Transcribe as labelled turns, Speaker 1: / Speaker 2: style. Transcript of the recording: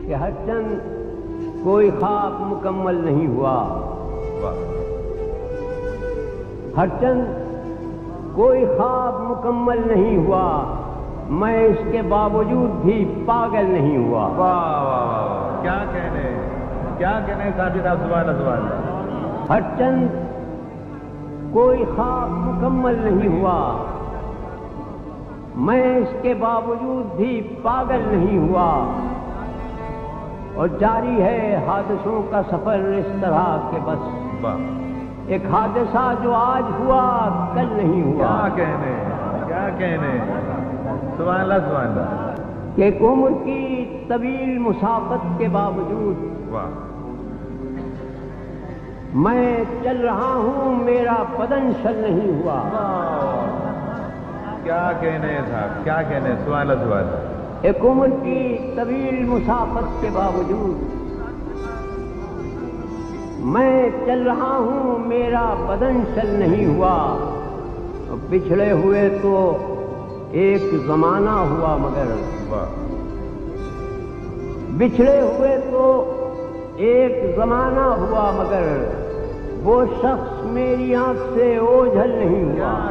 Speaker 1: کہ ہر چند کوئی خواب مکمل نہیں ہوا، ہر چند کوئی خواب مکمل نہیں ہوا، میں اس کے باوجود بھی پاگل نہیں ہوا۔
Speaker 2: واہ واہ واہ، کیا کہنے ساتھی صاحب، سبحان اللہ سبحان اللہ۔
Speaker 1: ہر چند کوئی خواب مکمل نہیں ہوا، میں اس کے باوجود بھی پاگل نہیں ہوا، اور جاری ہے حادثوں کا سفر اس طرح کہ بس ایک حادثہ جو آج ہوا کل نہیں ہوا۔
Speaker 2: کیا کہنے سبحان اللہ سبحان اللہ۔
Speaker 1: کہ ایک عمر کی طویل مسافت کے باوجود میں چل رہا ہوں، میرا بدن شل نہیں ہوا۔
Speaker 2: کیا کہنے صاحب، کیا کہنے سبحان اللہ سبحان اللہ۔
Speaker 1: ایک عمر کی طویل مسافت کے باوجود میں چل رہا ہوں، میرا بدن شل نہیں ہوا، بچھڑے ہوئے تو ایک زمانہ ہوا مگر بچھڑے ہوئے تو ایک زمانہ ہوا مگر وہ شخص میری آنکھ سے اوجھل نہیں ہوا۔